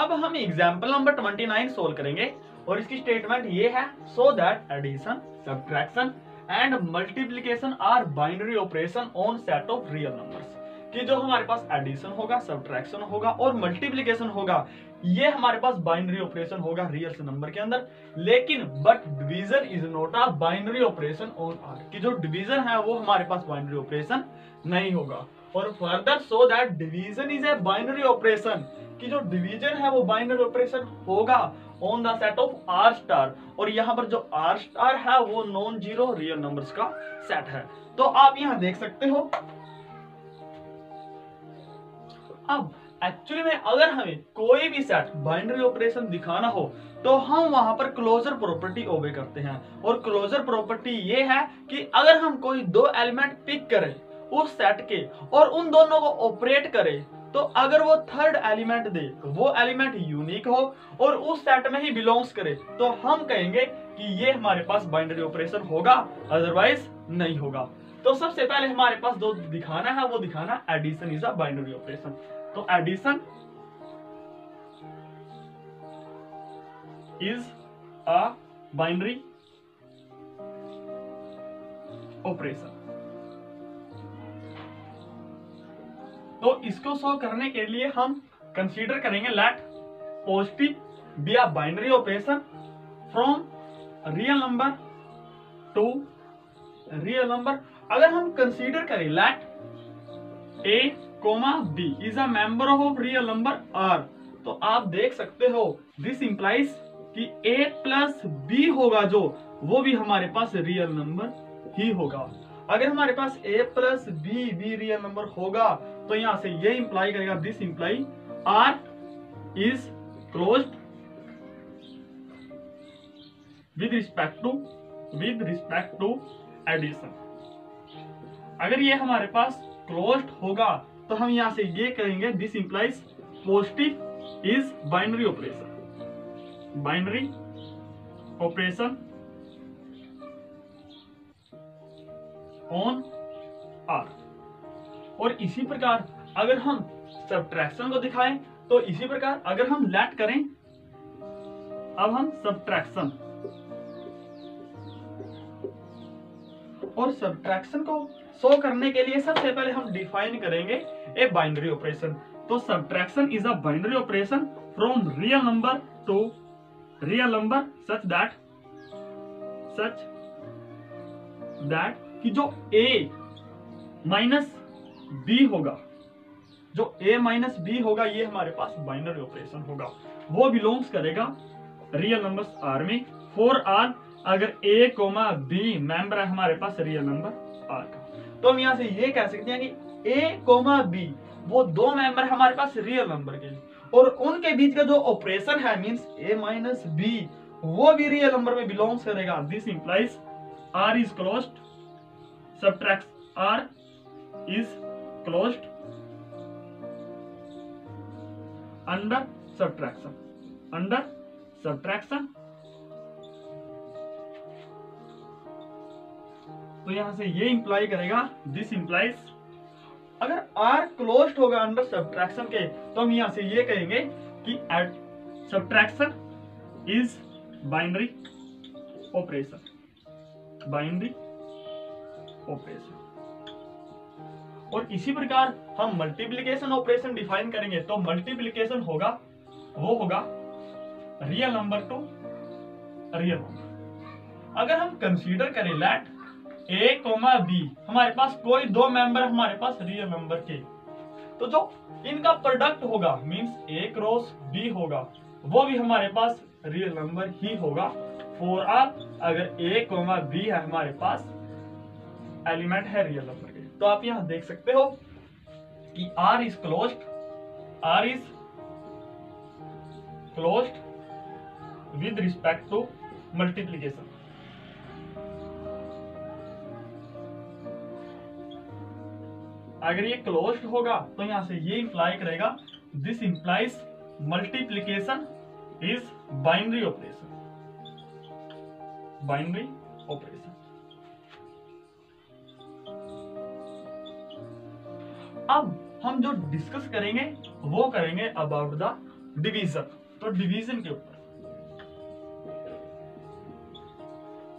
अब हम example number 29 solve करेंगे और इसकी स्टेटमेंट ये है, so that addition, subtraction and multiplication are binary operation on set of real numbers. कि जो हमारे पास एडिशन होगा, सब्ट्रैक्शन होगा और मल्टीप्लिकेशन होगा, ये हमारे पास बाइनरी ऑपरेशन होगा रियल नंबर के अंदर। लेकिन but division is not a binary operation on R, कि जो डिवीजन है वो हमारे पास बाइनरी ऑपरेशन नहीं होगा। और further so that division is a binary operation, कि जो डिवीजन है वो बाइनरी ऑपरेशन होगा on the set of R star, और यहाँ पर जो आर स्टार है वो नॉन जीरो रियल नंबर्स का सेट है। तो आप यहाँ देख सकते हो। अब एक्चुअली में अगर हमें कोई भी सेट बाइनरी ऑपरेशन दिखाना हो तो हम वहां पर क्लोजर प्रॉपर्टी ओबे करते हैं, और क्लोजर प्रॉपर्टी ये है कि अगर हम कोई दो एलिमेंट पिक करें उस सेट के और उन दोनों को ऑपरेट करें, तो अगर वो थर्ड एलिमेंट दे, वो एलिमेंट यूनिक हो और उस सेट में ही बिलोंग्स करे, तो हम कहेंगे कि ये हमारे पास बाइनरी ऑपरेशन होगा, अदरवाइज नहीं होगा। तो सबसे पहले हमारे पास जो दिखाना है वो दिखाना addition is a binary operation. तो addition is a binary operation. तो इसको शो करने के लिए हम कंसीडर करेंगे let positive be a binary operation from real number to real number. अगर हम कंसीडर करें let a comma b is a member of real number R, तो आप देख सकते हो दिस इंप्लाइज कि ए प्लस बी होगा जो, वो भी हमारे पास रियल नंबर ही होगा। अगर हमारे पास a प्लस बी भी रियल नंबर होगा तो यहां से ये इंप्लाई करेगा, this imply R is closed with respect to addition. अगर ये हमारे पास क्लोज्ड होगा तो हम यहां से ये करेंगे, this implies positive is binary operation on R. और इसी प्रकार अगर हम सब्ट्रैक्शन को दिखाएं तो इसी प्रकार अगर हम लेट करें, अब हम सब्ट्रैक्शन और सब्ट्रैक्शन को शो करने के लिए सबसे पहले हम डिफाइन करेंगे ए बाइनरी ऑपरेशन। तो subtraction is a binary operation from real number to real number such that कि जो a माइनस बी होगा, जो a माइनस बी होगा, ये हमारे पास बाइनरी ऑपरेशन होगा, वो बिलोंग्स करेगा रियल नंबर्स आर में फॉर आर अगर a कोमा बी मेंबर है हमारे पास रियल नंबर आर का। तो हम यहां से ये कह सकते हैं कि a कोमा बी वो दो मेंबर हमारे पास रियल नंबर के, और उनके बीच का जो ऑपरेशन है मींस a माइनस बी वो भी रियल नंबर में बिलोंग्स करेगा। This implies R is closed, subtract r is closed under subtraction। तो यहां से ये इंप्लाई करेगा, दिस इंप्लाइज अगर r क्लोज्ड होगा अंडर सब्ट्रैक्शन के, तो हम यहां से ये कहेंगे कि सब्ट्रैक्शन इज बाइनरी ऑपरेशन। और इसी प्रकार हम मल्टीप्लिकेशन ऑपरेशन डिफाइन करेंगे, तो मल्टीप्लिकेशन होगा वो होगा real number to real number. अगर हम कंसीडर करें लेट a कोमा बी, हमारे पास कोई दो मेंबर हमारे पास रियल नंबर के, तो जो इनका प्रोडक्ट होगा मींस a क्रॉस b होगा, वो भी हमारे पास रियल नंबर ही होगा फॉर आर अगर a कोमा b है हमारे पास एलिमेंट है रियल नंबर के। तो आप यहां देख सकते हो कि R is closed with respect to multiplication. अगर ये क्लोज्ड होगा तो यहां से ये इंप्लाई करेगा, this implies multiplication is binary operation. अब हम जो डिस्कस करेंगे वो करेंगे अबाउट द डिवीजन, तो डिवीजन के ऊपर।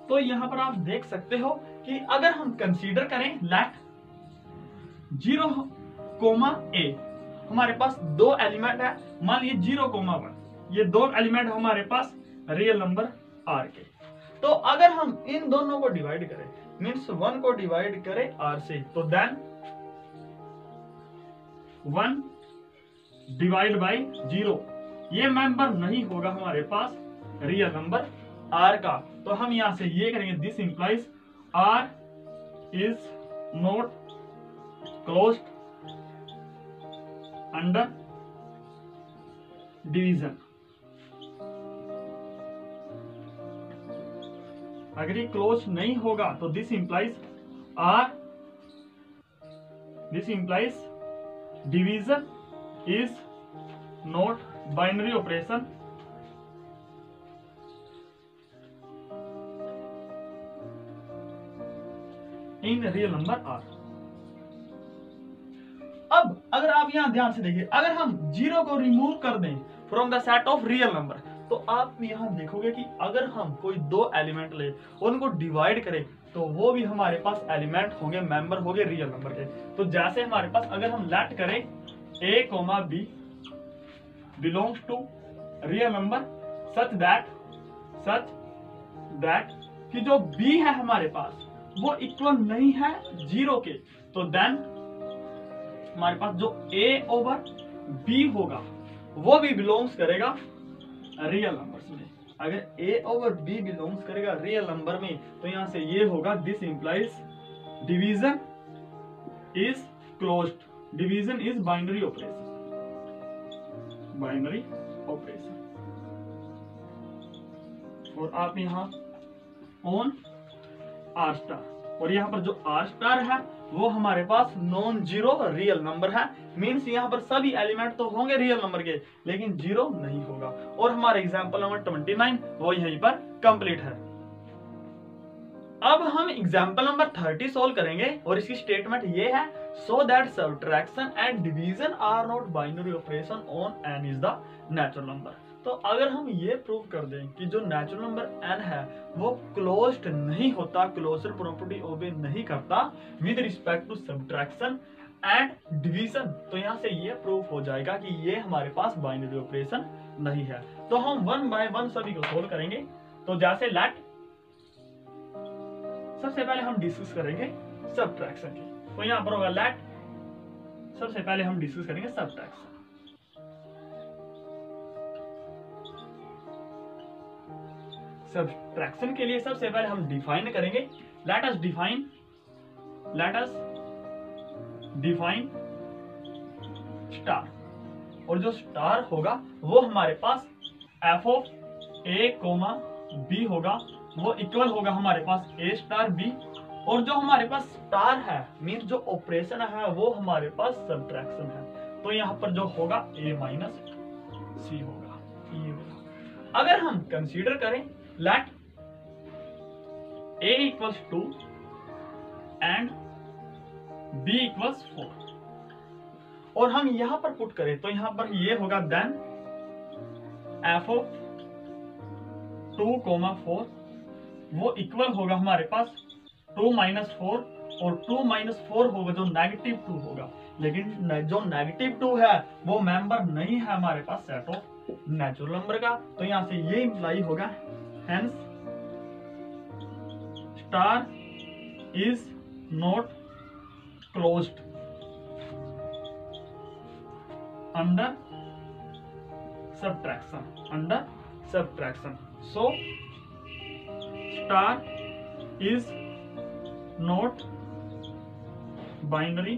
तो यहां पर आप देख सकते हो कि अगर हम कंसीडर करें लेट 0, a, हमारे पास दो एलिमेंट है, मान लीजिए 0, 1, ये दो एलिमेंट हमारे पास रियल नंबर r के। तो अगर हम इन दोनों को डिवाइड करें, मीन्स 1 को डिवाइड करें r से, तो देन 1 डिवाइड बाई 0, ये मेंबर नहीं होगा हमारे पास रियल नंबर r का। तो हम यहां से ये करेंगे, this implies r is not closed under division. अगर ये क्लोज नहीं होगा तो this implies division is not binary operation in real number r। अब अगर आप यहां ध्यान से देखिए, अगर हम 0 को रिमूव कर दें from the set of real number, तो आप यहां देखोगे कि अगर हम कोई दो एलिमेंट ले उनको डिवाइड करें तो वो भी हमारे पास एलिमेंट होंगे, मेंबर होंगे रियल नंबर के। तो जैसे हमारे पास अगर हम लेट करें a, b belongs to real number such that कि जो b है हमारे पास वो इक्वल नहीं है 0 के, तो देन हमारे पास जो a/b होगा वो भी बिलोंग्स करेगा रियल नंबर्स में। अगर a/b बिलोंग्स करेगा रियल नंबर में, तो यहां से ये होगा, this implies division is closed. Division is binary operation, और आप यहां ऑन r स्टार, और यहाँ पर जो r स्टार है वो हमारे पास नॉन जीरो रियल नंबर है। मींस यहाँ पर सभी एलिमेंट तो होंगे रियल नंबर के, लेकिन 0 नहीं होगा। और हमारा एग्जांपल नंबर 29 वो यहीं पर कंप्लीट है। अब हम एग्जांपल नंबर 30 सोल्व करेंगे, और इसकी स्टेटमेंट ये है, so that subtraction and division are not binary operation on n is the natural number. तो अगर हम ये प्रूव कर दें कि जो नेचुरल नंबर n है वो क्लोज्ड नहीं होता, क्लोजर प्रॉपर्टी ओबे नहीं करता with respect to subtraction and division, तो यहाँ से ये प्रूफ हो जाएगा कि ये हमारे पास बाइनरी ऑपरेशन नहीं है। तो हम 1 बाय 1 सभी को सोल्व करेंगे। तो जैसे लेट, सबसे पहले हम डिस्कस करेंगे सब्ट्रैक्शन की, तो यहाँ पर होगा लेट, सबसे पहले हम डिस्कस करेंगे सब्ट्रैक्शन। सब्ट्रैक्शन के लिए सबसे पहले हम डिफाइन करेंगे, लेट अस डिफाइन स्टार, और जो स्टार होगा वो हमारे पास f ऑफ a, b होगा, वो इक्वल होगा हमारे पास a स्टार b, और जो हमारे पास स्टार है मीन्स जो ऑपरेशन है वो हमारे पास सब्ट्रैक्शन है। तो यहाँ पर जो होगा a माइनस c होगा, ये होगा। अगर हम कंसीडर करें let a equals 2 and b equals 4, और हम यहां पर पुट करें तो यहां पर ये होगा, देन f ऑफ 2, 4 वो इक्वल होगा हमारे पास 2 माइनस 4, और 2 माइनस 4 होगा जो नेगेटिव 2 होगा, लेकिन जो नेगेटिव 2 है वो मेंबर नहीं है हमारे पास सेट ऑफ नेचुरल नंबर का। तो यहां से ये इंप्लाई होगा, hence star is not closed under subtraction, so star is not binary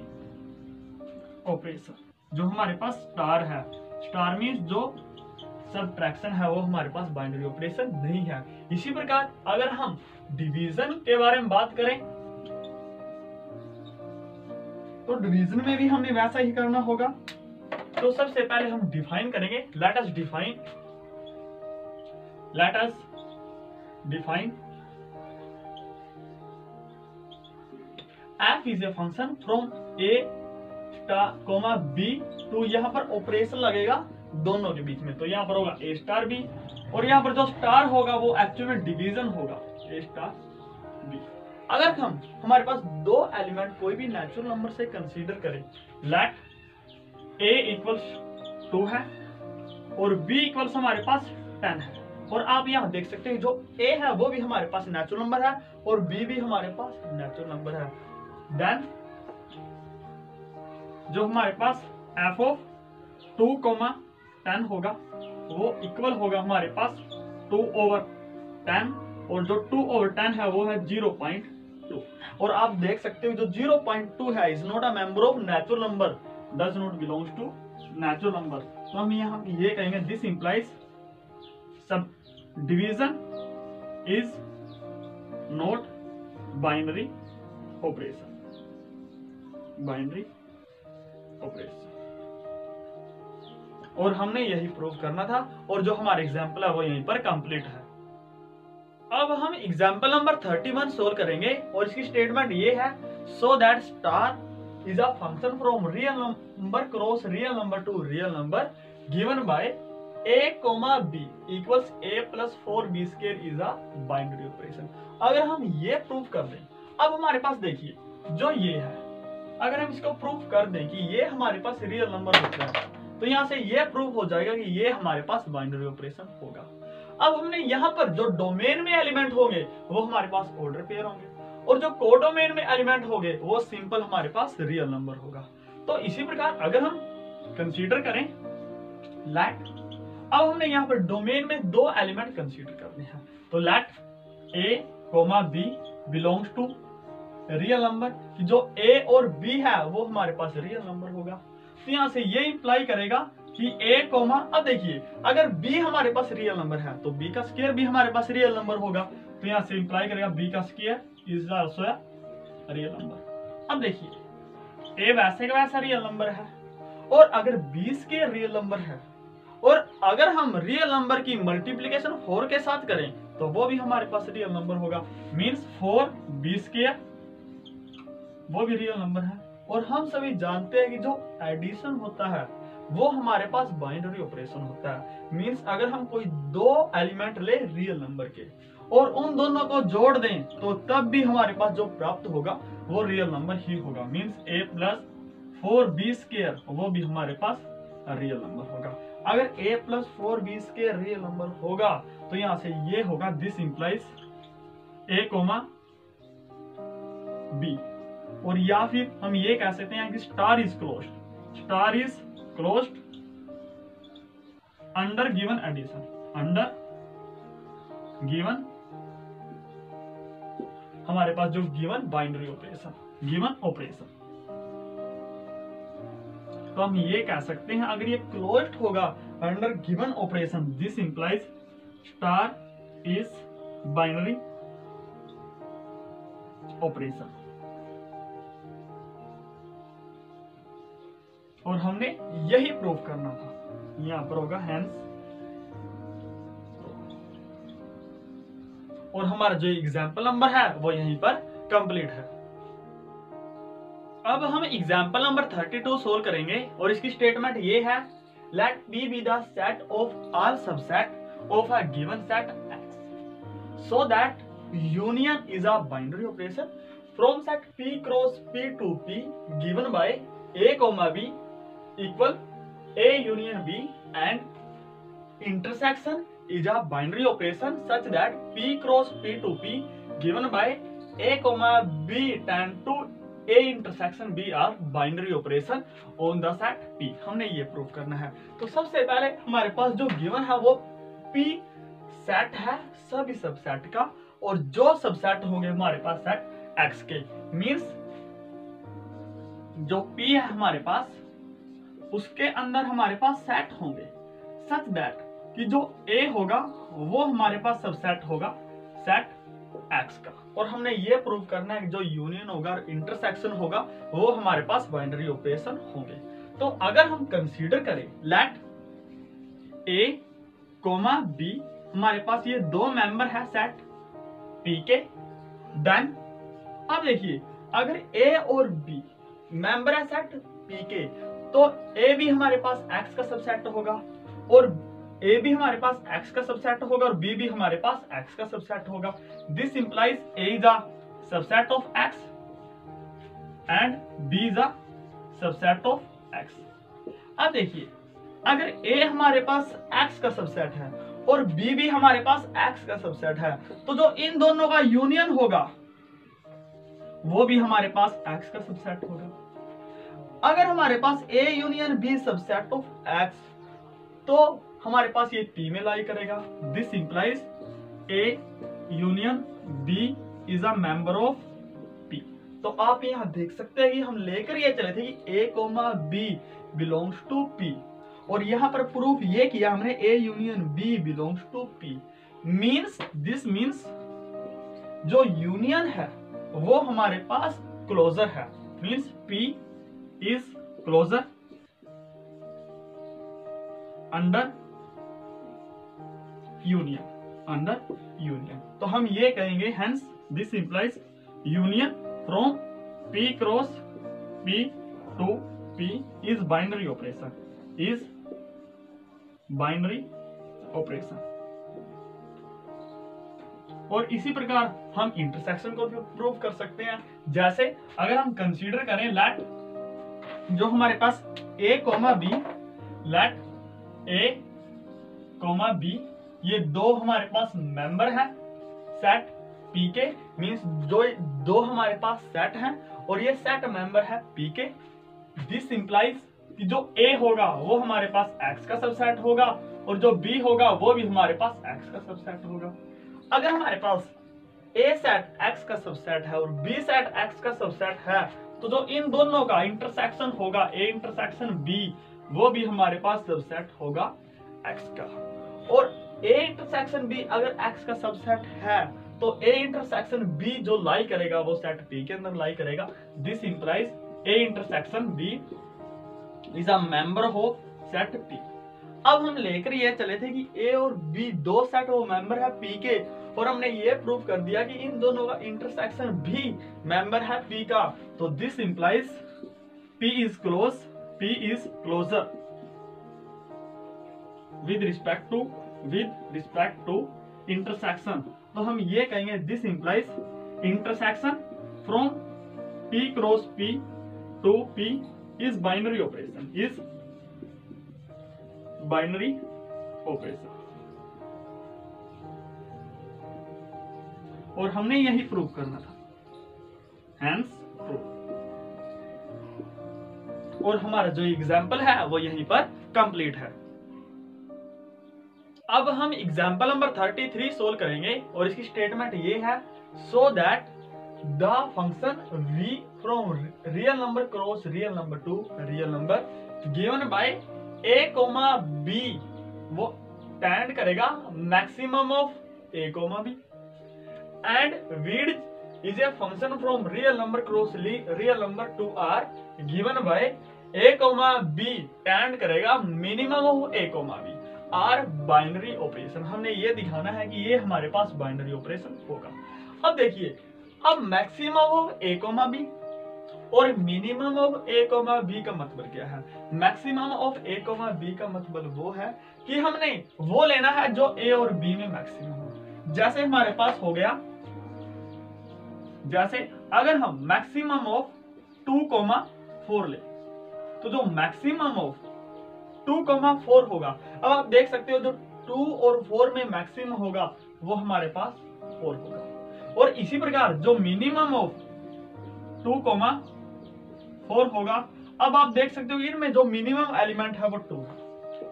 operation। जो हमारे पास स्टार है, स्टार मीन्स जो सब्ट्रैक्शन है वो हमारे पास बाइनरी ऑपरेशन नहीं है। इसी प्रकार अगर हम डिवीजन के बारे में बात करें तो डिवीजन में भी हमें वैसा ही करना होगा। तो सबसे पहले हम डिफाइन करेंगे, let us define f is a function from a, b to, यहाँ पर ऑपरेशन लगेगा दोनों के बीच में। तो यहाँ पर होगा ए स्टार बी, और यहाँ पर जो स्टार होगा वो एक्चुअल में डिवीजन होगा ए स्टार बी। अगर हम हमारे पास दो एलिमेंट कोई भी नेचुरल नंबर से कंसीडर करें, लेट ए इक्वल्स 2 है और बी इक्वल्स हमारे पास 10 है, और आप यहाँ देख सकते हैं जो ए है वो भी हमारे पास नेचुरल नंबर है और बी भी हमारे पास नेचुरल नंबर है, देन जो हमारे पास f ऑफ 2,10 होगा वो इक्वल होगा हमारे पास 2/10, और जो 2/10 है वो है 0.2। और आप देख सकते हो जो 0.2 है is not a member of natural number, does not belongs to natural number. तो हम यहाँ ये कहेंगे this implies sub division is not binary operation, binary operation. और हमने यही प्रूव करना था, और जो हमारा एग्जाम्पल है वो यहीं पर कंप्लीट है। अब हम एग्जाम्पल नंबर 31 सोल्व करेंगे, और इसकी स्टेटमेंट ये है, so that star is a function from real number cross real number to real number given by a, b equals a plus 4b square is a binary operation. अगर हम ये prove कर दें, अब हमारे पास देखिए जो ये है, अगर हम इसको प्रूव कर दें कि ये हमारे पास रियल नंबर होता है, तो यहाँ से ये प्रूव हो जाएगा कि ये हमारे पास बाइनरी ऑपरेशन होगा। अब हमने यहाँ पर जो डोमेन में एलिमेंट होंगे वो हमारे पास ऑर्डर पेयर होंगे, और जो कोडोमेन में एलिमेंट होंगे वो सिंपल हमारे पास रियल नंबर होगा। तो इसी प्रकार अगर हम कंसीडर करें लेट, अब हमने यहाँ पर डोमेन में दो एलिमेंट कंसीडर करने हैं, तो let a, b belongs to real number, कि जो a और b है वो हमारे पास रियल नंबर होगा। तो यहाँ से ये इंप्लाई करेगा कि a, अब देखिए अगर b हमारे पास रियल नंबर है तो b का स्क्वायर भी हमारे पास रियल नंबर होगा। तो यहाँ से इंप्लाई करेगा b का square is also a real number. अब देखिए a वैसे का वैसा रियल नंबर है, और अगर b स्क्वायर रियल नंबर है, और अगर हम रियल नंबर की मल्टीप्लीकेशन 4 के साथ करें तो वो भी हमारे पास रियल नंबर होगा, मीन्स 4b स्क्वायर वो भी रियल नंबर है। और हम सभी जानते हैं कि जो एडिशन होता है वो हमारे पास बाइनरी ऑपरेशन होता है, मीन्स अगर हम कोई दो एलिमेंट ले रियल नंबर के और उन दोनों को जोड़ दें तो तब भी हमारे पास जो प्राप्त होगा वो रियल नंबर ही होगा, means a plus 4b square वो भी हमारे पास रियल नंबर होगा। अगर a plus 4b square real number होगा तो यहाँ से ये होगा दिस इंप्लाइज a, b, और या फिर हम ये कह सकते हैं कि star is closed under given addition, under given हमारे पास जो given binary operation, given operation. तो हम ये कह सकते हैं अगर ये क्लोज्ड होगा under given operation, this implies star is binary operation. और हमने यही प्रूव करना था, यहां पर होगा हेंस। और हमारा जो एग्जाम्पल नंबर है वो यहीं पर कंप्लीट है। अब हम एग्जाम्पल नंबर 32 सोल्व करेंगे, और इसकी स्टेटमेंट ये है, let P be the set of all subset of a given set X, so that union is a binary operation from set P cross P to P given by A, B equal A union B and intersection is a binary operation such that P cross P to P given by A, B tend to A intersection B are binary operation on the set P। हमने ये prove करना है। तो सबसे पहले हमारे पास जो गिवन है वो P सेट है सभी सबसेट का, और जो सबसेट होंगे हमारे पास सेट X के, मीन्स जो P है हमारे पास उसके अंदर हमारे पास सेट होंगे सच दैट कि जो A होगा वो हमारे पास सबसेट होगा सेट X का, और हमने ये प्रूव करना है कि जो यूनियन होगा इंटरसेक्शन होगा वो हमारे पास बाइनरी ऑपरेशन होंगे। तो अगर हम कंसीडर करें लेट A, B हमारे पास ये दो मेंबर है सेट P के, देन अब देखिए अगर A और B मेंबर है सेट P के तो A भी हमारे पास X का सबसेट होगा, और ए भी हमारे पास एक्स का सबसेट होगा और बी भी हमारे पास एक्स का सबसेट होगा। This implies A is a subset of X and B is a subset of X. अब देखिए, अगर ए हमारे पास एक्स का सबसेट है और बी भी हमारे पास एक्स का सबसेट है, तो जो इन दोनों का यूनियन होगा वो भी हमारे पास एक्स का सबसेट होगा। अगर हमारे पास a union b subset of x, तो हमारे पास ये पी में लाई करेगा। This implies a union b is a member of P. तो आप यहां देख सकते हैं कि हम लेकर ये चले थे कि a comma b belongs to P, और यहां पर प्रूफ ये किया हमने a union b belongs to P. This means जो यूनियन है वो हमारे पास क्लोजर है। Means P is closure under union. तो हम ये कहेंगे hence this implies union from P cross P to P is binary operation. और इसी प्रकार हम इंटरसेक्शन को भी प्रूव कर सकते हैं। जैसे अगर हम कंसीडर करें लेट जो हमारे पास ए comma B, late a comma B ये दो हमारे पास मेंबर है सेट पी के। मींस जो दो हमारे पास सेट हैं और ये सेट मेंबर है पी के। दिस इंप्लाइज कि जो ए होगा वो हमारे पास एक्स का सबसेट होगा और जो बी होगा वो भी हमारे पास एक्स का सबसेट होगा। अगर हमारे पास ए सेट एक्स का सबसेट है और बी सेट एक्स का सबसेट है, तो जो इन दोनों का इंटरसेक्शन होगा ए इंटरसेक्शन बी, वो भी हमारे पास सबसेट होगा एक्स का। और ए इंटरसेक्शन बी अगर एक्स का सबसेट है तो ए इंटरसेक्शन बी जो लाई करेगा वो सेट पी के अंदर लाई करेगा। This implies A intersection B is a member of set P. अब हम लेकर ये चले थे कि ए और बी दो सेट वो मेंबर है पी के, और हमने ये प्रूव कर दिया कि इन दोनों का इंटरसेक्शन भी मेंबर है पी का। तो this implies P is closure with respect to intersection. तो हम ये कहेंगे this implies intersection from P cross P to P is binary operation. और हमने यही प्रूव करना था, हेंस प्रूव। और हमारा जो एग्जाम्पल है वो यहीं पर कंप्लीट है। अब हम एग्जाम्पल नंबर 33 सोल्व करेंगे और इसकी स्टेटमेंट ये है, so that the function v from real number cross real number to real number given by a comma b वो टेंड करेगा maximum of a comma b and width is a function from real number cross real number to r given by a comma b tend करेगा minimum of a comma b। Are binary operation. हमने ये दिखाना है कि ये हमारे पास binary operation होगा। अब देखिए, अब maximum of a comma b और minimum of a comma b का मतलब क्या है। Maximum of a comma b का मतलब वो है कि हमने वो लेना है जो ए और बी में मैक्सिमम हो। जैसे हमारे पास हो गया, जैसे अगर हम मैक्सिमम ऑफ 2,4 ले, तो जो मैक्सिमम ऑफ 2,4 होगा, अब आप देख सकते हो जो 2 और 4 में मैक्सिमम होगा वो हमारे पास 4 होगा। और इसी प्रकार जो मिनिमम ऑफ 2,4 होगा, अब आप देख सकते हो इनमें जो मिनिमम एलिमेंट है वो 2 है।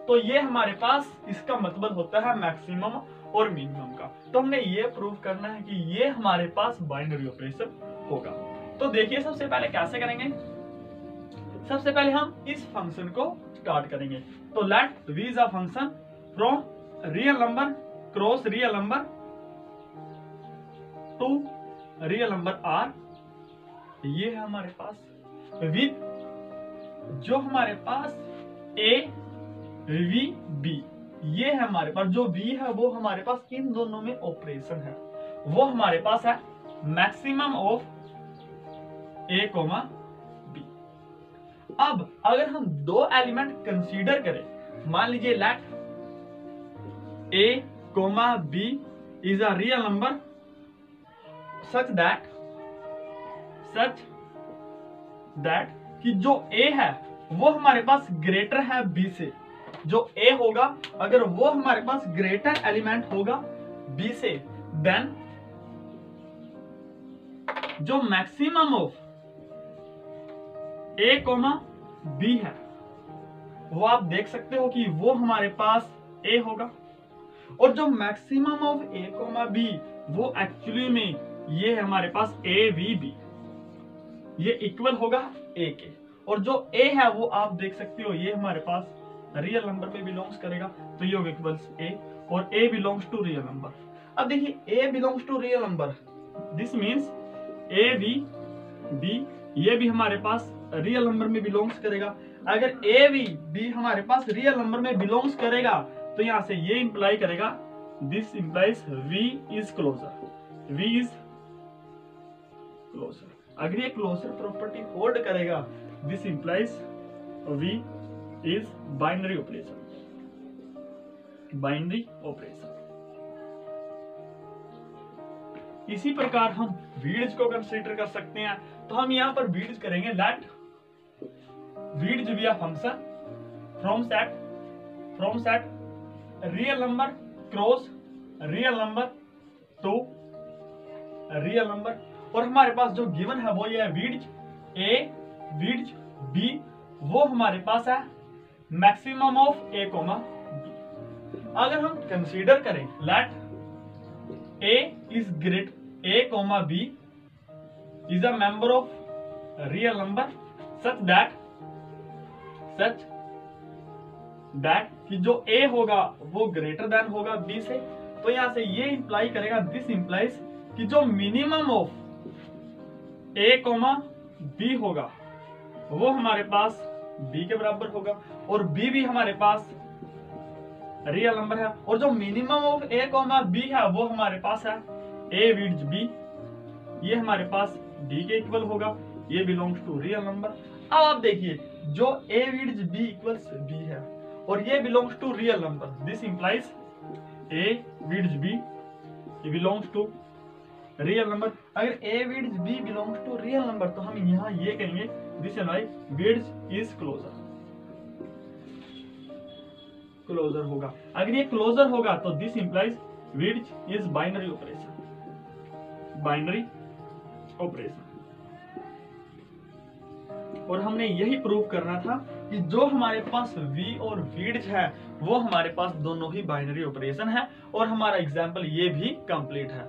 तो ये हमारे पास इसका मतलब होता है मैक्सिमम और मिनिमम का। तो हमने ये प्रूव करना है कि ये हमारे पास बाइनरी ऑपरेशन होगा। तो देखिए, सबसे पहले कैसे करेंगे। सबसे पहले हम इस फंक्शन को स्टार्ट करेंगे। तो let v is a function from real number cross real number to real number r। ये है हमारे पास विद जो हमारे पास a v b, ये है हमारे पास जो v है वो हमारे पास इन दोनों में ऑपरेशन है, वो हमारे पास है maximum of a comma b। अब अगर हम दो एलिमेंट कंसीडर करें, मान लीजिए late A, B is a real number such that कि जो A है वो हमारे पास ग्रेटर है B से। जो A होगा अगर वो हमारे पास ग्रेटर एलिमेंट होगा B से, देन जो मैक्सिमम ऑफ A, B है वो आप देख सकते हो कि वो हमारे पास A होगा, और जो मैक्सिमम ऑफ A, B वो एक्चुअली में ये है हमारे पास AVB, ये इक्वल होगा A के। और जो A है वो आप देख सकते हो ये हमारे पास रियल नंबर में बिलोंग्स करेगा, तो ये होगा इक्वल्स A, और A belongs to real number. अब देखिए A belongs to real number, this means AVB ये भी हमारे पास रियल नंबर में बिलोंग्स करेगा। अगर AVB हमारे पास रियल नंबर में बिलोंग्स करेगा तो यहां से ये इंप्लाई करेगा, this implies V is closure, V is closure. अगर ये क्लोजर प्रॉपर्टी होल्ड करेगा, this implies V is binary operation, binary operation. इसी प्रकार हम वीड्स को कंसीडर कर सकते हैं, तो हम यहां पर वीड्स करेंगे let weeds be a function from set real number cross real number to real number. और हमारे पास जो गिवन है वो ये है वीड्स A, वीड्स B, वो हमारे पास है मैक्सिमम ऑफ A, B। अगर हम कंसीडर करें let A is great, A, B is a member of real number such that कि जो A होगा वो ग्रेटर देन होगा B से, तो यहां से ये इंप्लाई करेगा, दिस इंप्लाइज कि जो मिनिमम ऑफ A, B होगा वो हमारे पास B के बराबर होगा, और B भी हमारे पास रियल नंबर है, और जो मिनिमम ऑफ A, B है वो हमारे पास है A विड्स B, ये हमारे पास D के इक्वल होगा, ये बिलोंग्स टू रियल नंबर। अब आप देखिए जो A width B equals B है और ये belongs to real number, this implies A width B belongs to real number. अगर A width B belongs to real number तो हम यहाँ ये कहेंगे this implies width is closure होगा। अगर ये क्लोजर होगा तो this implies width is binary operation, binary operation. और हमने यही प्रूव करना था कि जो हमारे पास V और विड्स है वो हमारे पास दोनों ही बाइनरी ऑपरेशन है, और हमारा एग्जाम्पल ये भी कंप्लीट है।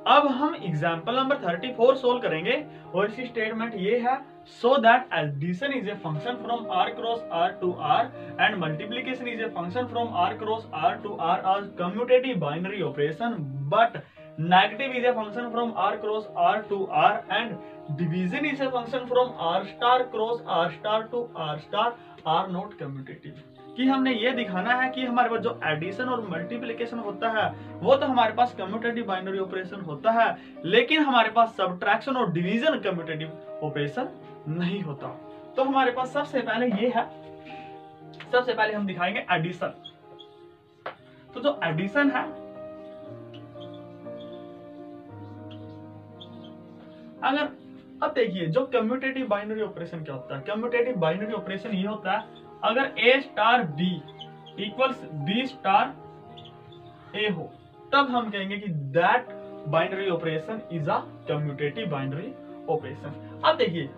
अब हम एग्जाम्पल नंबर 34 सोल्व करेंगे, और इसकी स्टेटमेंट ये है, so that addition is a function from R cross R to R and multiplication is a function from R cross R to R as commutative binary operation, but negative is a function from R cross R to R and division is a function from R star cross R star to R star are not commutative। कि हमने ये दिखाना है कि हमारे पास जो addition और मल्टीप्लिकेशन होता है वो तो हमारे पास कम्यूटेटिव बाइनरी ऑपरेशन होता है, लेकिन हमारे पास सब्ट्रैक्शन और डिवीजन कम्यूटेटिव ऑपरेशन नहीं होता। तो हमारे पास सबसे पहले ये है, सबसे पहले हम दिखाएंगे एडिशन। तो जो एडिशन है, अगर अब देखिए जो कम्यूटेटिव बाइनरी ऑपरेशन क्या होता है, कम्यूटेटिव बाइनरी ऑपरेशन ये होता है अगर A star B equals B star A हो तब हम कहेंगे कि that binary operation is a commutative binary operation. अब देखिए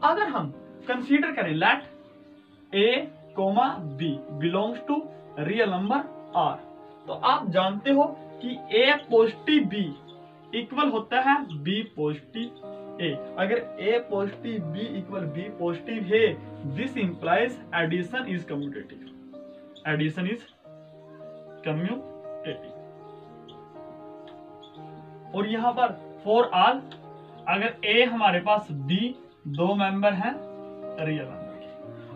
अगर हम कंसीडर करें let A, B belongs to real number R, तो आप जानते हो कि A पॉजिटिव B इक्वल होता है B पॉजिटिव A। अगर A positive B equal B positive है, this implies addition is commutative, addition is commutative. और यहां पर फॉर ऑल अगर A हमारे पास B दो मेंबर हैं रियल नंबर के।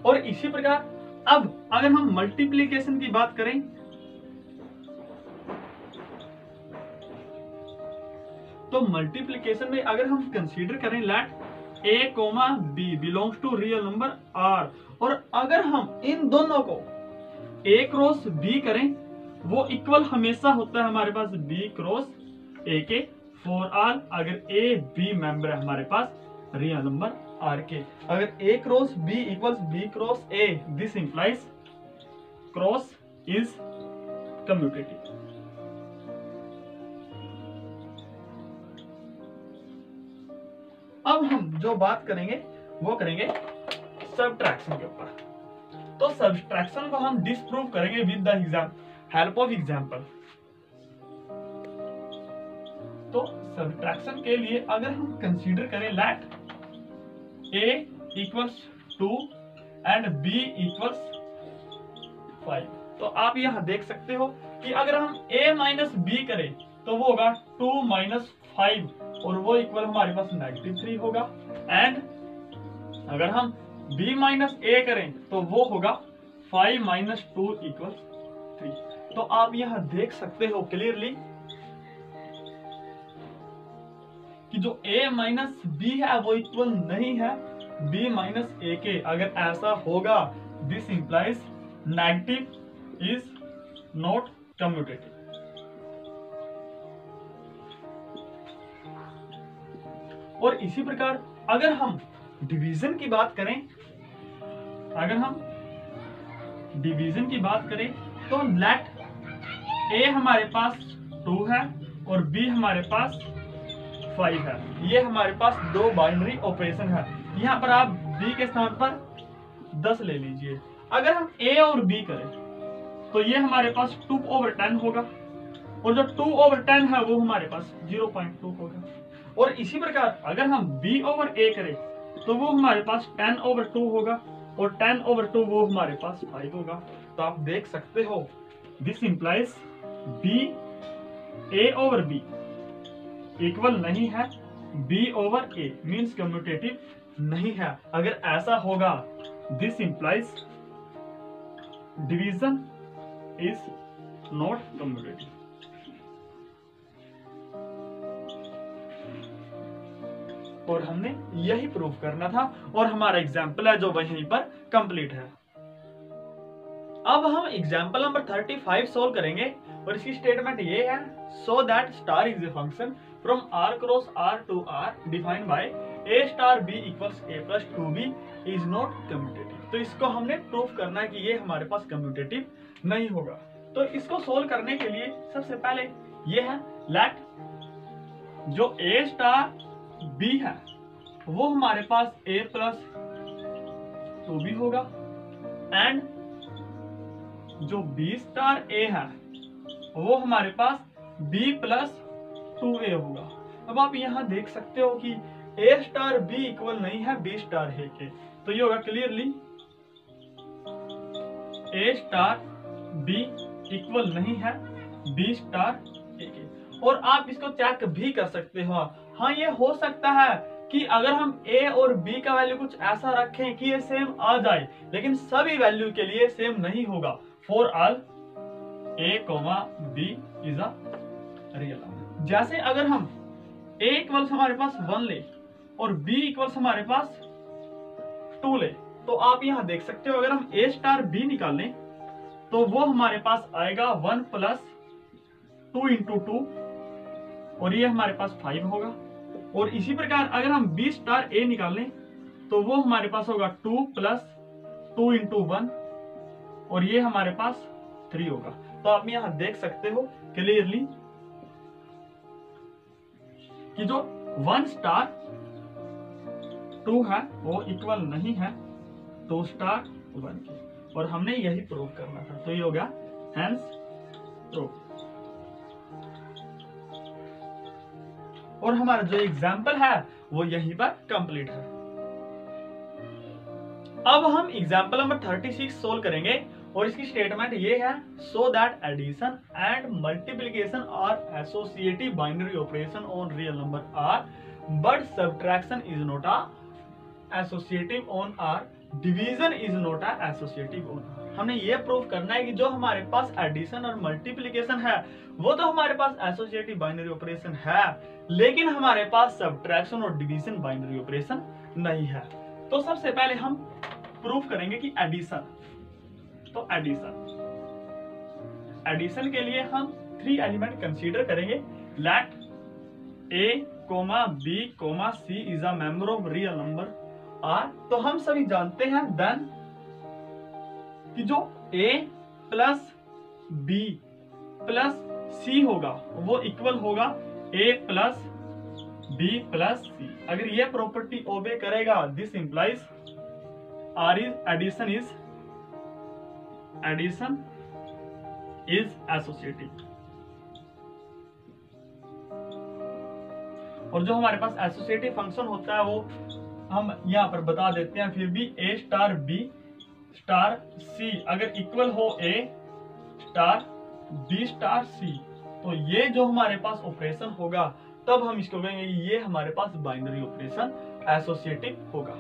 और इसी प्रकार अब अगर हम मल्टीप्लीकेशन की बात करें तो मल्टीप्लिकेशन में अगर हम कंसीडर करें let A, B belongs to real number R, और अगर हम इन दोनों को ए क्रॉस बी करें वो इक्वल हमेशा होता है हमारे पास बी क्रॉस ए के फॉर ऑल अगर ए बी मेंबर है हमारे पास रियल नंबर आर के। अगर a cross b equals b cross a, this implies cross is commutative. अब हम जो बात करेंगे वो करेंगे सब्ट्रैक्शन के ऊपर। तो सब्ट्रैक्शन को हम डिस्प्रूव करेंगे with the help of example. तो सब्ट्रैक्शन के लिए अगर हम कंसीडर करें let a equals 2 and b equals 5, तो आप यहां देख सकते हो कि अगर हम a माइनस बी करें तो वो होगा 2 माइनस 5 और वो इक्वल हमारे पास -3 होगा। एंड अगर हम b माइनस a करें तो वो होगा 5 माइनस 2 इक्वल 3। तो आप यहां देख सकते हो क्लियरली कि जो a माइनस बी है वो इक्वल नहीं है b माइनस a के। अगर ऐसा होगा this implies negative is not commutative. और इसी प्रकार अगर हम डिवीजन की बात करें, तो लेट a हमारे पास 2 है और b हमारे पास 5 है। ये हमारे पास दो बाइनरी ऑपरेशन है। यहाँ पर आप b के स्थान पर 10 ले लीजिए। अगर हम a और b करें तो ये हमारे पास 2/10 होगा और जो 2/10 है वो हमारे पास 0.2 होगा। और इसी प्रकार अगर हम b ओवर a करें तो वो हमारे पास 10/2 होगा और 10/2 वो हमारे पास 5 होगा। तो आप देख सकते हो this implies b a over b equal नहीं है b over a, means commutative नहीं है। अगर ऐसा होगा this implies division is not commutative. और हमने यही प्रूव करना था और हमारा एग्जाम्पल है जो वहीं पर कंप्लीट है। अब हम एग्जाम्पल नंबर 35 सोल्व करेंगे और इसकी स्टेटमेंट ये है so that star is a function from r cross r to r defined by a star b equals a plus 2b is not commutative. तो इसको हमने प्रूफ करना है कि ये हमारे पास कम्यूटेटिव नहीं होगा। तो इसको सोल्व करने के लिए सबसे पहले ये है लेट जो a स्टार b है वो हमारे पास a प्लस 2b होगा एंड जो b स्टार a है वो हमारे पास b प्लस 2a होगा। अब आप यहाँ देख सकते हो कि a स्टार b इक्वल नहीं है b स्टार a के, तो ये होगा clearly a star b equal नहीं है b स्टार a के। और आप इसको चेक भी कर सकते हो। हाँ, ये हो सकता है कि अगर हम a और b का वैल्यू कुछ ऐसा रखें कि ये सेम आ जाए, लेकिन सभी वैल्यू के लिए सेम नहीं होगा। For all a, b is a real number. जैसे अगर हम a इक्वल्स हमारे पास 1 ले और b इक्वल्स हमारे पास 2 ले, तो आप यहां देख सकते हो अगर हम a स्टार b निकालें तो वो हमारे पास आएगा 1 प्लस 2 इंटू 2 और ये हमारे पास 5 होगा। और इसी प्रकार अगर हम b स्टार a निकालें तो वो हमारे पास होगा 2 प्लस 2 इंटू 1 और ये हमारे पास 3 होगा। तो आप यहाँ देख सकते हो क्लियरली कि जो 1 स्टार 2 है वो इक्वल नहीं है 2 स्टार 1 के, और हमने यही प्रूव करना था। तो ये हो गया हेंस प्रूफ। और हमारा जो एग्जाम्पल है वो यहीं पर कंप्लीट है। अब हम एग्जाम्पल नंबर 36 सोल्व करेंगे और इसकी स्टेटमेंट ये है so that addition and multiplication are associative binary operation on real number R but subtraction is not a associative on R, division is not a associative on R. हमने ये prove करना है कि जो हमारे पास एडिशन और मल्टीप्लिकेशन है वो तो हमारे पास एसोसिएटिव बाइनरी ऑपरेशन है, लेकिन हमारे पास सब्ट्रैक्शन और डिवीजन बाइनरी ऑपरेशन नहीं है। तो सबसे पहले हम प्रूव करेंगे कि एडिशन, तो एडिशन एडिशन के लिए हम 3 एलिमेंट कंसीडर करेंगे। Let a, b, c is a member of real number r। तो हम सभी जानते हैं देन कि जो a plus b plus c होगा वो इक्वल होगा a plus b plus c। अगर ये प्रॉपर्टी ओबे करेगा this implies r is addition is associative. और जो हमारे पास एसोसिएटिव फंक्शन होता है वो हम यहाँ पर बता देते हैं। फिर भी a star b star c अगर इक्वल हो a star b star c, तो ये जो हमारे पास ऑपरेशन होगा तब हम इसको कहेंगे ये हमारे पास बाइनरी ऑपरेशन एसोसिएटिव होगा।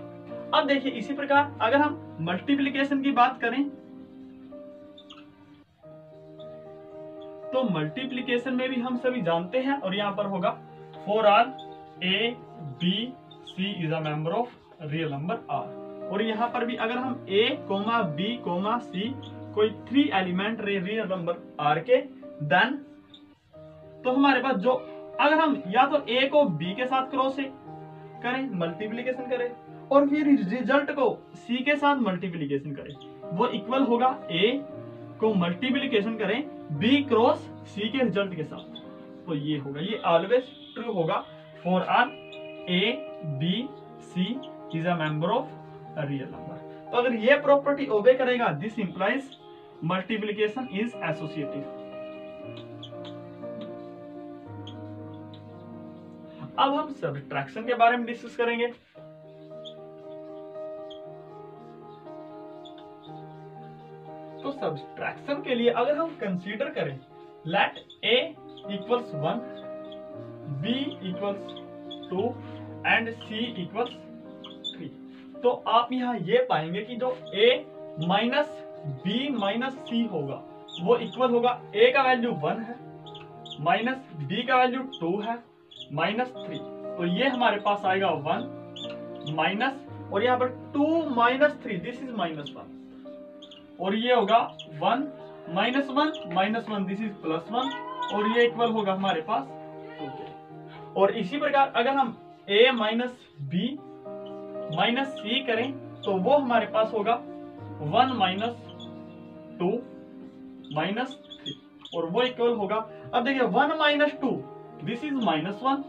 अब देखिए इसी प्रकार अगर हम मल्टीप्लिकेशन की बात करें तो मल्टीप्लिकेशन में भी हम सभी जानते हैं और यहाँ पर होगा for all a b c is a member of real number r। और यहाँ पर भी अगर हम a, b, c कोई 3 एलिमेंट रियल नंबर r के देन तो हमारे पास जो अगर हम या तो a को b के साथ क्रॉस करें मल्टीप्लिकेशन करें और फिर रिजल्ट को c के साथ मल्टीप्लिकेशन करें वो इक्वल होगा a को मल्टीप्लिकेशन करें b क्रॉस c के रिजल्ट के साथ। तो ये होगा, ये ऑलवेज ट्रू होगा for all a b c is a member of real number. तो अगर ये प्रॉपर्टी ओबे करेगा this implies multiplication is associative. अब हम सब्ट्रैक्शन के बारे में डिस्कस करेंगे। तो सब्ट्रैक्शन के लिए अगर हम कंसीडर करें let a equals 1, b equals 2 and c equals 3, तो आप यहाँ ये पाएंगे कि जो a minus b minus c होगा वो इक्वल होगा a का वैल्यू 1 है माइनस b का वैल्यू 2 है माइनस 3। तो ये हमारे पास आएगा 1 माइनस और यहाँ पर 2 माइनस 3 दिस इज माइनस 1 और ये होगा 1 माइनस 1 दिस इज प्लस 1 और ये इक्वल होगा हमारे पास 2 के। और इसी प्रकार अगर हम a minus b minus c करें तो वो हमारे पास होगा 1 माइनस 2 माइनस 3 और वो इक्वल होगा। अब देखिए 1 minus 2 this is minus 1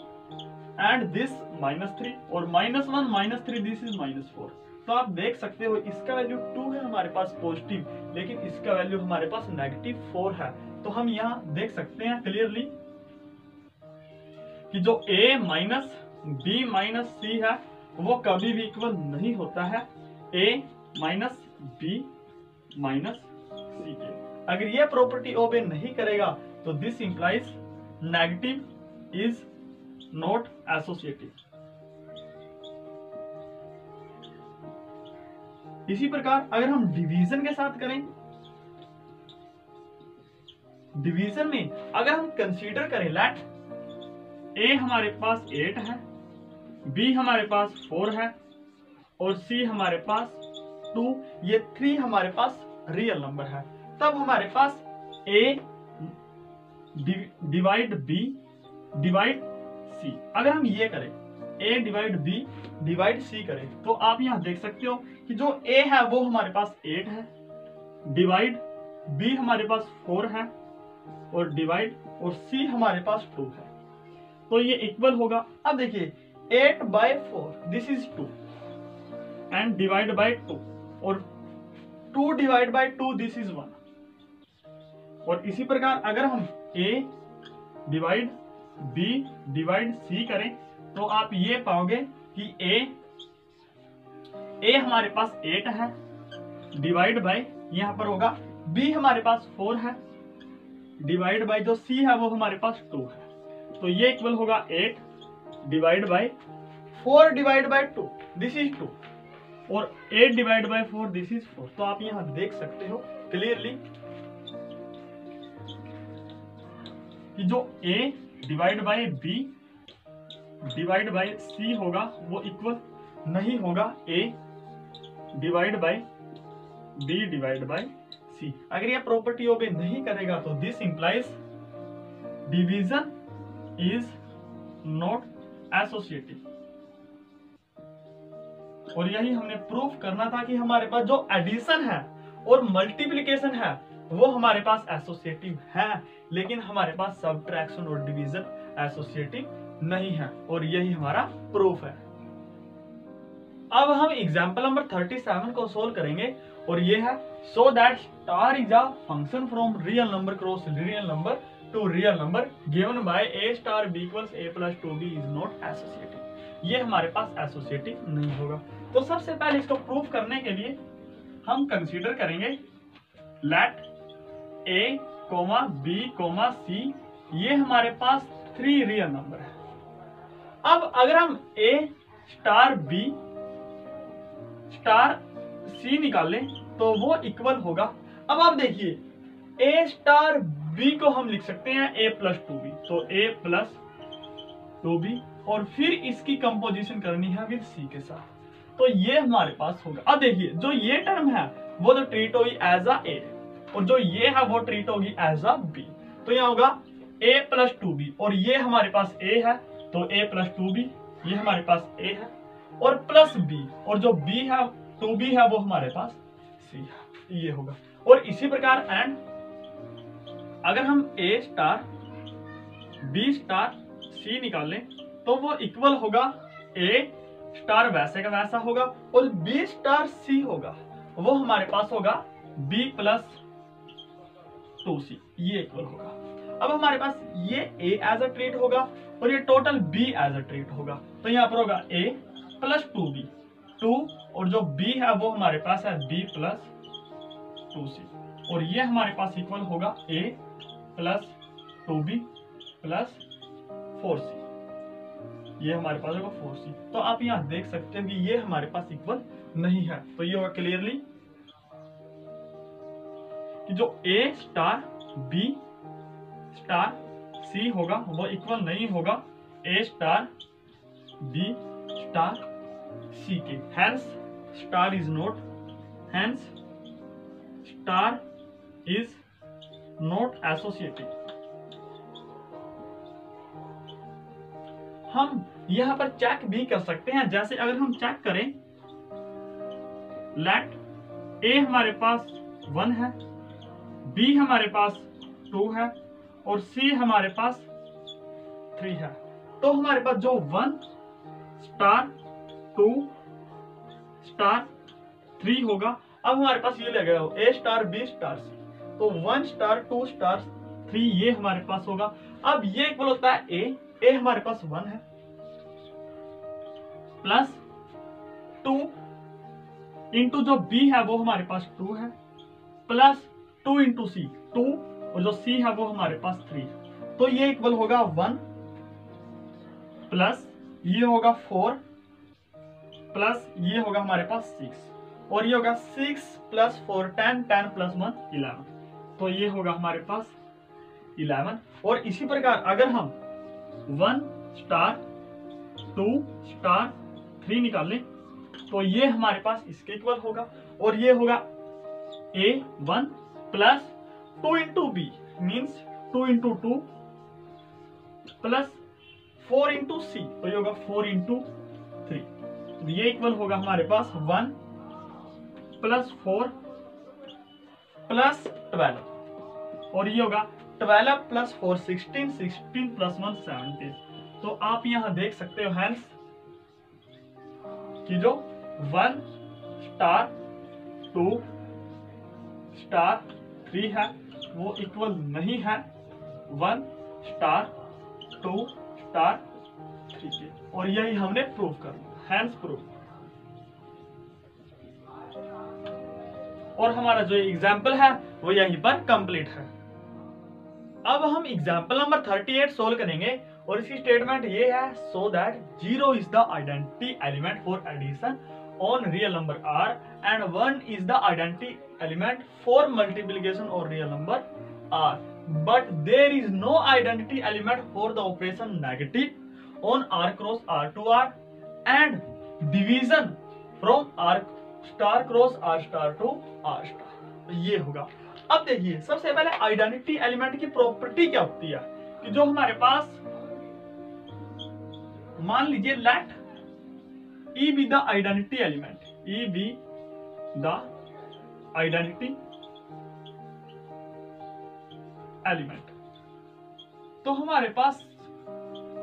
and this minus 3 और minus 1 minus 3 this is minus 4। तो आप देख सकते हो इसका वैल्यू 2 है हमारे पास पॉजिटिव, लेकिन इसका वैल्यू हमारे पास नेगेटिव 4 है। तो हम यहाँ देख सकते हैं क्लियरली कि जो a minus b minus c है वो कभी भी इक्वल नहीं होता है a minus b minus c के। अगर ये प्रॉपर्टी ओबे नहीं करेगा तो this implies negative is not associative. इसी प्रकार अगर हम डिवीजन के साथ करें, डिवीजन में अगर हम कंसीडर करें लेट a हमारे पास 8 है, b हमारे पास 4 है और c हमारे पास 2, ये 3 हमारे पास रियल नंबर है, तब हमारे पास a divide b divide c। अगर हम ये करें a divide b divide c करें तो आप यहां देख सकते हो कि जो a है वो हमारे पास 8 है डिवाइड b हमारे पास 4 है और डिवाइड और c हमारे पास 2 है। तो ये इक्वल होगा। अब देखिए 8 by 4 this is 2 and divide by 2 और 2 डिवाइड बाय 2 दिस इज 1। और इसी प्रकार अगर हम a divide b divide c करें तो आप ये पाओगे कि a हमारे पास 8 है डिवाइड बाय यहाँ पर होगा b हमारे पास 4 है डिवाइड बाय जो c है वो हमारे पास 2 है। तो ये इक्वल होगा 8 divide by 4 divide by 2 this is 2 और 8 डिवाइड बाय 4 दिस इज 4। तो आप यहाँ देख सकते हो क्लियरली कि जो a divide by b divide by c होगा वो इक्वल नहीं होगा a divide by b divide by c सी। अगर यह प्रॉपर्टी ओबे नहीं करेगा तो this implies division is not associative. और यही हमने प्रूफ करना था कि हमारे पास जो एडिशन है और मल्टीप्लिकेशन है वो हमारे पास एसोसिएटिव है, लेकिन हमारे पास सब्ट्रैक्शन और डिवीजन एसोसिएटिव नहीं है, और यही हमारा प्रूफ है। अब हम एग्जांपल नंबर 37 को सोल्व करेंगे, और ये है so that star is a function from real number cross real number to real number given by a star b equals a plus 2b is not associative. ये हमारे पास एसोसिएटिव नहीं होगा। तो सबसे पहले इसको प्रूफ करने के लिए हम कंसीडर करेंगे लेट a, b, c ये हमारे पास 3 रियल नंबर है। अब अगर हम a star b star c निकालें तो वो इक्वल होगा। अब आप देखिए a स्टार b को हम लिख सकते हैं a प्लस 2b, तो a प्लस 2b, और फिर इसकी कंपोजिशन करनी है विद c के साथ, तो ये हमारे पास होगा। अब देखिए जो ये टर्म है वो तो ट्रीट होगी एज अ a, और जो ये है वो ट्रीट होगी एज अ b, तो यहाँ होगा a प्लस 2b, और ये हमारे पास a है तो a प्लस 2b, ये हमारे पास a है, और प्लस b, और जो b है 2b है वो हमारे पास c है, ये होगा। और इसी प्रकार एंड अगर हम a star b star c निकालें तो वो इक्वल होगा a स्टार वैसे का वैसा होगा, और b स्टार c होगा वो हमारे पास होगा b प्लस 2c, ये इक्वल होगा। अब हमारे पास ये a एज अ ट्रीट होगा और ये total b as a treat होगा, तो यहाँ पर होगा a प्लस 2b 2, और जो b है वो हमारे पास है b प्लस 2c, और ये हमारे पास इक्वल होगा a plus 2b plus 4c, ये हमारे पास होगा 4c। तो आप यहाँ देख सकते हैं कि ये हमारे पास इक्वल नहीं है, तो ये होगा क्लियरली कि जो a star b star c होगा वो इक्वल नहीं होगा a star b star c के। Hence star is not, hence star is not associative. हम यहाँ पर चेक भी कर सकते हैं, जैसे अगर हम चेक करें लेट a हमारे पास 1 है, b हमारे पास 2 है, और c हमारे पास 3 है, तो हमारे पास जो 1 स्टार 2 स्टार 3 होगा। अब हमारे पास ये लगा a star b star c, तो 1 स्टार 2 स्टार 3 ये हमारे पास होगा। अब ये इक्वल होता है a हमारे पास 1 है प्लस 2 इंटू जो b है वो हमारे पास 2 है प्लस 2 इंटू c 2, और जो c है वो हमारे पास 3 है, तो ये इक्वल होगा 1 प्लस ये होगा 4 प्लस ये होगा हमारे पास 6, और ये होगा 6 प्लस 4 10 10 प्लस 1 11, तो ये होगा हमारे पास 11। और इसी प्रकार अगर हम 1 स्टार 2 स्टार 3 निकालें तो ये हमारे पास इसके इक्वल होगा, और ये होगा a1 plus 2 into b means 2 into 2 plus 4 into c, तो ये होगा 4 इंटू 3, तो ये इक्वल होगा हमारे पास 1 प्लस 4 प्लस 12, और ये होगा 12 प्लस 4 16 16 प्लस 1 17। तो आप यहां देख सकते हो हेंस कि जो 1 स्टार 2 स्टार 3 है वो इक्वल नहीं है 1 स्टार 2 स्टार 3 के, और यही हमने प्रूव करना, हेंस प्रूफ। और हमारा जो एग्जाम्पल है वो यहीं पर कंप्लीट है। अब हम एग्जाम्पल नंबर 38 सोल्व करेंगे, और इसकी स्टेटमेंट ये है so that 0 is the identity element for addition on real number r and 1 is the identity element for multiplication on real number r, but there is no identity element for the operation negative on r cross r to r and division from r star cross r star to r star. ये होगा। अब देखिए सबसे पहले identity element की property क्या होती है कि जो हमारे पास मान लीजिए let E be the identity element, E be the identity element. तो हमारे पास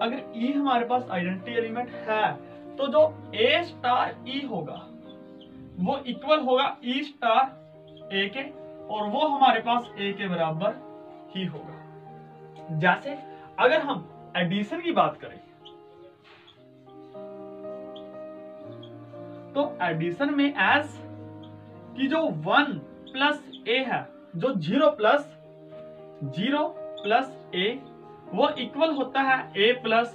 अगर ई हमारे पास आइडेंटिटी एलिमेंट है तो जो ए स्टार ई होगा वो इक्वल होगा ई स्टार ए के, और वो हमारे पास ए के बराबर ही होगा। जैसे अगर हम एडिशन की बात करें तो एडिशन में एज कि जो 1 प्लस ए है, जो 0 प्लस ए वो इक्वल होता है a प्लस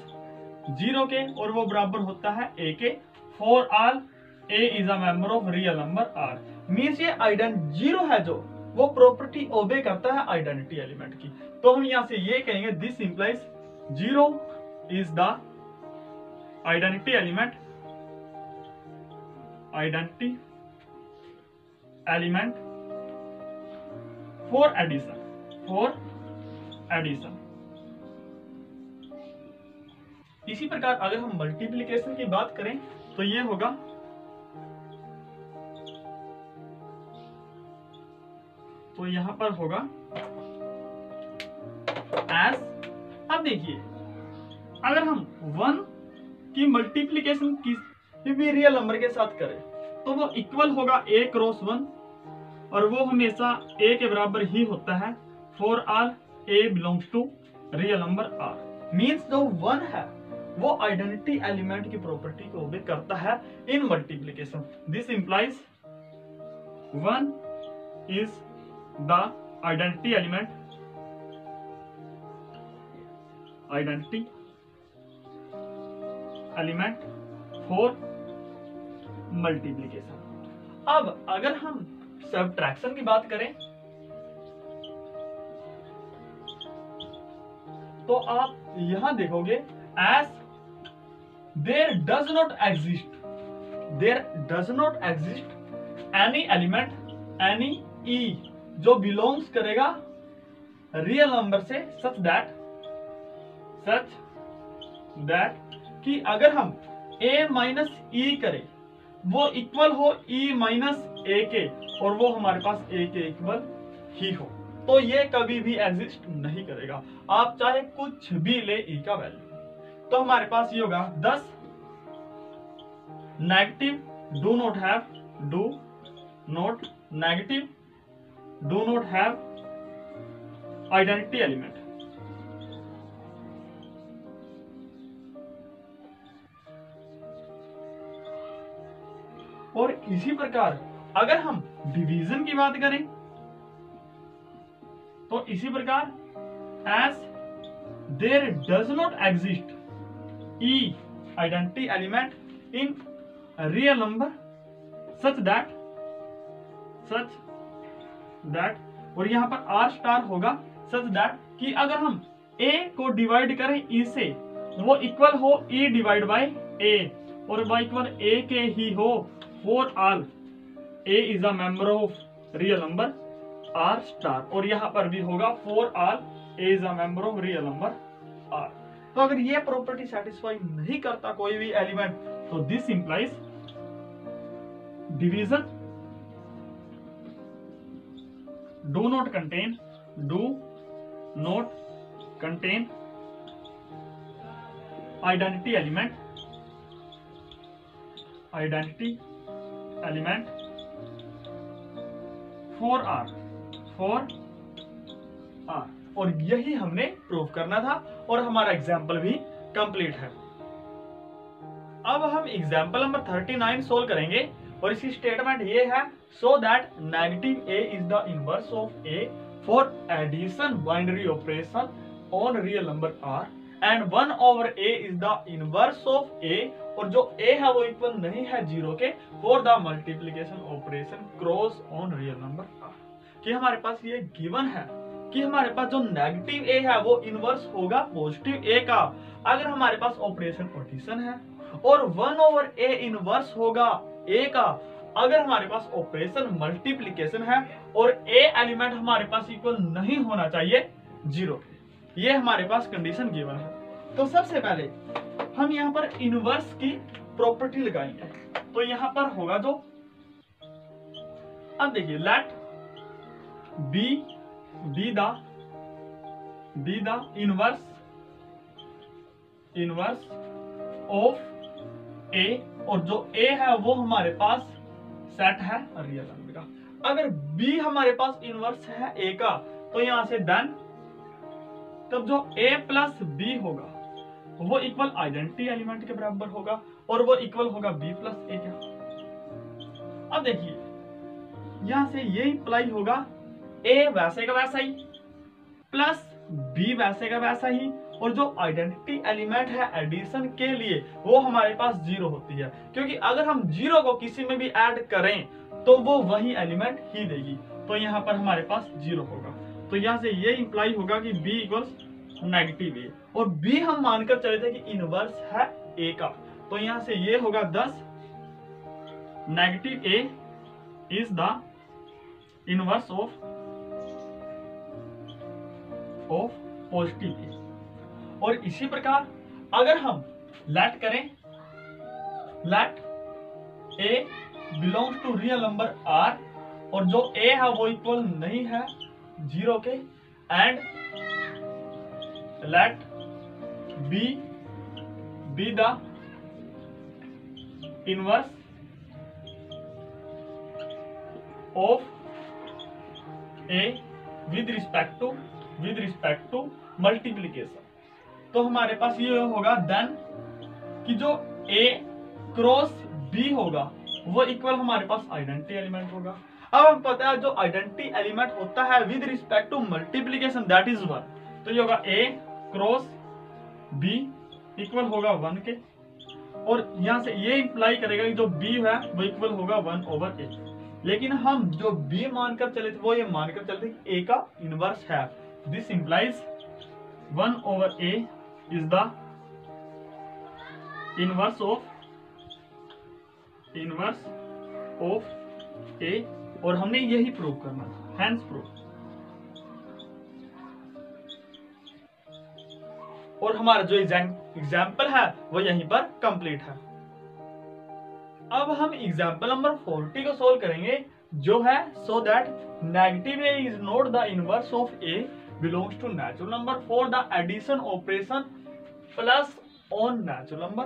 0 के, और वो बराबर होता है a के for all a is a member of real number r। Means ये आइडेंट 0 है जो वो प्रॉपर्टी ओबे करता है आइडेंटिटी एलिमेंट की। तो हम यहां से ये कहेंगे this implies 0 is the identity element, identity element for addition. इसी प्रकार अगर हम मल्टीप्लिकेशन की बात करें तो ये होगा तो यहां पर होगा एज। अब देखिए अगर हम 1 की मल्टीप्लिकेशन किसी भी रियल नंबर के साथ करें तो वो इक्वल होगा a क्रॉस 1, और वो हमेशा a के बराबर ही होता है for all a belongs to real number r। Means जो 1 है वो आइडेंटिटी एलिमेंट की प्रॉपर्टी को ओबे करता है इन multiplication. This implies 1 is the identity element for multiplication. अब अगर हम सब्ट्रैक्शन की बात करें तो आप यहां देखोगे as there does not exist any element any e जो belongs करेगा रियल नंबर से such that कि अगर हम a माइनस e करें वो इक्वल हो e माइनस a के, और वो हमारे पास a के इक्वल ही हो, तो ये कभी भी एग्जिस्ट नहीं करेगा। आप चाहे कुछ भी ले e का वैल्यू। तो हमारे पास ये होगा 10 negative do not have identity element. और इसी प्रकार अगर हम डिवीजन की बात करें तो इसी प्रकार as there does not exist E identity element in a real number such that और यहाँ पर R स्टार होगा such that कि अगर हम A को डिवाइड करें E से वो इक्वल हो E डिवाइड बाय A, और वो इक्वल A के ही हो for all A is a member of real number R star, और यहाँ पर भी होगा for all A is a member of real number R। तो अगर ये प्रॉपर्टी सेटिस्फाई नहीं करता कोई भी एलिमेंट तो this implies division do not contain identity element for R। और यही हमने प्रूव करना था, और हमारा एग्जाम्पल भी कंप्लीट है। अब हम एग्जाम्पल नंबर 39 सोल्व करेंगे, और इसकी स्टेटमेंट ये है so that negative a is the inverse of a for addition binary operation on real number r, and 1 over a is the inverse of a, और जो a है वो इक्वल नहीं है 0 के for the multiplication operation cross on real number r। कि हमारे पास ये गिवन है कि हमारे पास जो नेगेटिव a है वो इनवर्स होगा पॉजिटिव a का अगर हमारे पास ऑपरेशन एडिशन है, और 1 ओवर a इनवर्स होगा a का अगर हमारे पास ऑपरेशन मल्टीप्लीकेशन है और ए एलिमेंट हमारे पास इक्वल नहीं होना चाहिए 0, ये हमारे पास कंडीशन गिवन है। तो सबसे पहले हम यहाँ पर इनवर्स की प्रॉपर्टी लगाएंगे। तो यहाँ पर होगा जो, अब देखिए, let b be the inverse of a, और जो ए है वो हमारे पास सेट है रियल नंबर का। अगर बी हमारे पास इनवर्स है ए का, तो यहां से देन तब जो ए प्लस बी होगा वो इक्वल आइडेंटिटी एलिमेंट के बराबर होगा, और वो इक्वल होगा बी प्लस ए का। अब देखिए यहां से ये इंप्लाई होगा ए वैसे का वैसा ही प्लस बी वैसे का वैसा ही, और जो आइडेंटिटी एलिमेंट है एडिशन के लिए वो हमारे पास 0 होती है, क्योंकि अगर हम 0 को किसी में भी ऐड करें तो वो वही एलिमेंट ही देगी। तो यहाँ पर हमारे पास 0 होगा। तो यहाँ से ये इंप्लाई होगा कि b इक्वल्स नेगेटिव ए, और b हम मानकर चले थे कि इनवर्स है a का। तो यहाँ से ये होगा 10 negative a is the inverse of positive a. और इसी प्रकार अगर हम लेट करें, let a belongs to real number R, और जो ए है वो इक्वल नहीं है 0 के, and let be the inverse of A with respect to multiplication. तो हमारे पास ये होगा देन कि जो a क्रॉस b होगा वो इक्वल हमारे पास आइडेंटिटी एलिमेंट होगा। अब हम पता है जो आइडेंटिटी एलिमेंट होता है with respect to multiplication that is 1। तो ये होगा a क्रॉस b इक्वल होगा 1 के, और यहां से ये इंप्लाई करेगा कि जो b है वो इक्वल होगा 1 ओवर a। लेकिन हम जो b मानकर चले थे वो ये मानकर चलते कि a का इनवर्स है। This implies 1 over a is the inverse of a, और हमने यही प्रूव करना था, हैंस प्रूव। और हमारा जो एग्जाम्पल है वो यहीं पर कंप्लीट है। अब हम एग्जाम्पल नंबर 40 को सोल्व करेंगे, जो है so that negative a is not the inverse of a belongs to natural number for the addition operation plus on natural number,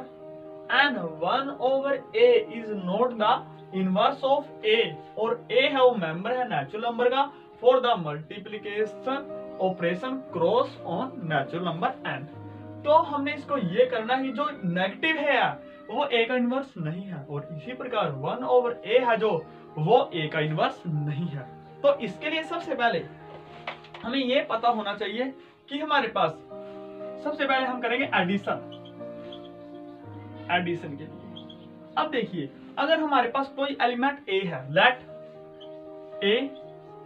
and 1 over a is not the inverse of a, और a है वो member है natural number का for the multiplication operation cross on natural number n। तो हमने इसको ये करना है, जो नेगेटिव है वो a का इनवर्स नहीं है, और इसी प्रकार 1 over a है जो वो a का इनवर्स नहीं है। तो इसके लिए सबसे पहले हमें ये पता होना चाहिए कि हमारे पास सबसे पहले हम करेंगे एडिशन के लिए। अब देखिए अगर हमारे पास कोई एलिमेंट a है, let a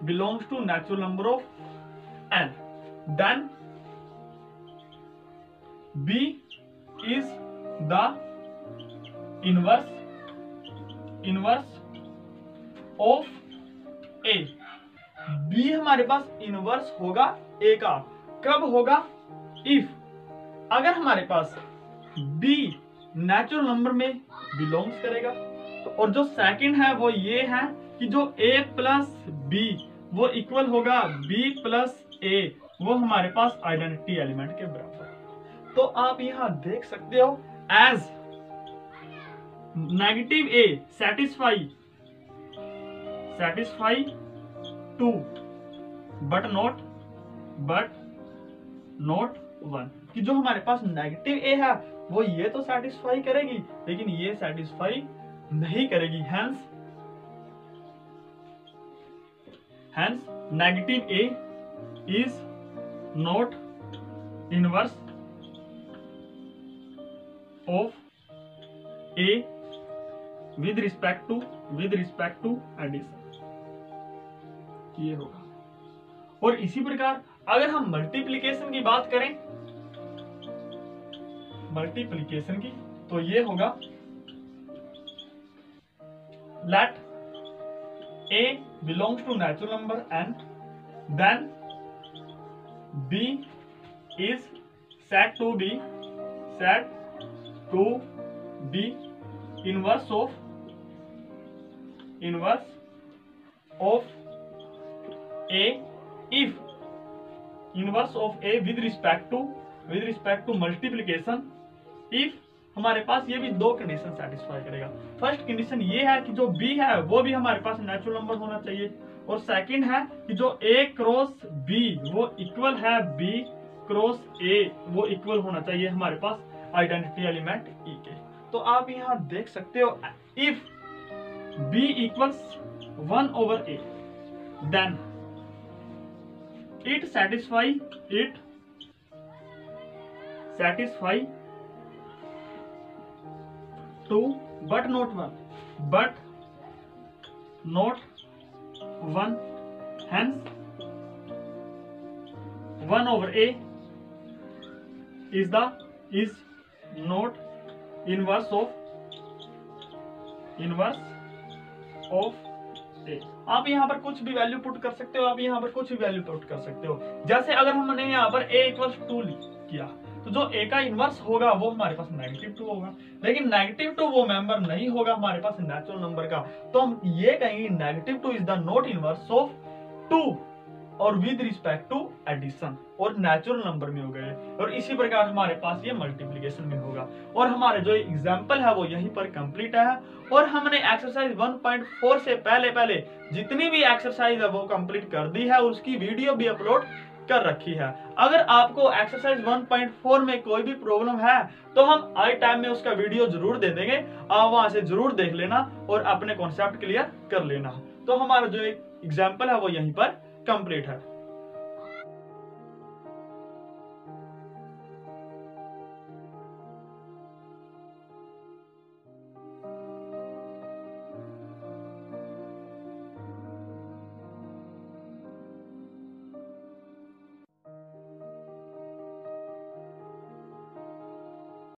belongs to natural number of n, then b is the inverse of a। b हमारे पास इनवर्स होगा a का, कब होगा, इफ अगर हमारे पास b नेचुरल नंबर में बिलोंग्स करेगा। तो और जो सेकंड है वो ये है कि जो a प्लस b वो इक्वल होगा b प्लस a, वो हमारे पास आइडेंटिटी एलिमेंट के बराबर। तो आप यहां देख सकते हो as negative a satisfy 2 but not 1, कि जो हमारे पास नेगेटिव a है वो ये तो सेटिस्फाई करेगी लेकिन ये सेटिस्फाई नहीं करेगी। Hence negative a is not inverse of a with respect to addition, ये होगा। और इसी प्रकार अगर हम मल्टीप्लिकेशन की बात करें, मल्टीप्लिकेशन की, तो ये होगा late A belongs to natural number n, then B is said to be inverse of A if inverse of A with respect to multiplication if हमारे पास ये भी दो कंडीशन सेटिस्फाई करेगा। फर्स्ट कंडीशन ये है कि जो B है वो भी हमारे पास नेचुरल नंबर होना चाहिए, और सेकंड है कि जो A क्रॉस B वो इक्वल है B क्रॉस A वो इक्वल होना चाहिए हमारे पास आइडेंटिटी एलिमेंट E के। तो आप यहाँ देख सकते हो if B equals 1/A then it satisfy 2 but not 1, hence 1/A is not inverse of A। आप यहाँ पर कुछ भी वैल्यू पुट कर सकते हो, आप यहाँ पर कुछ भी वैल्यू पुट कर सकते हो। जैसे अगर हमने यहाँ पर A इक्वल्स 2 किया तो जो A का इनवर्स होगा वो हमारे पास -2 होगा, लेकिन -2 वो मेंबर नहीं होगा हमारे पास नेचुरल नंबर का, तो हम ये कहेंगे -2 is the not inverse of 2 और विद रिस्पेक्ट टू एडिशन और नेचुरल नंबर में हो गए। और इसी प्रकार हमारे पास ये मल्टीप्लिकेशन में होगा। और हमारे जो एग्जाम्पल है वो यहीं पर कंप्लीट है, और हमने एक्सरसाइज 1.4 से पहले जितनी भी एक्सरसाइज है वो कंप्लीट कर दी है और उसकी वीडियो भी अपलोड कर रखी है। अगर आपको एक्सरसाइज 1.4 में कोई भी प्रॉब्लम है तो हम आई टाइम में उसका वीडियो जरूर दे देंगे, आप वहां से जरूर देख लेना और अपने कॉन्सेप्ट क्लियर कर लेना। तो हमारा जो एग्जाम्पल है वो यहीं पर कंप्लीट है।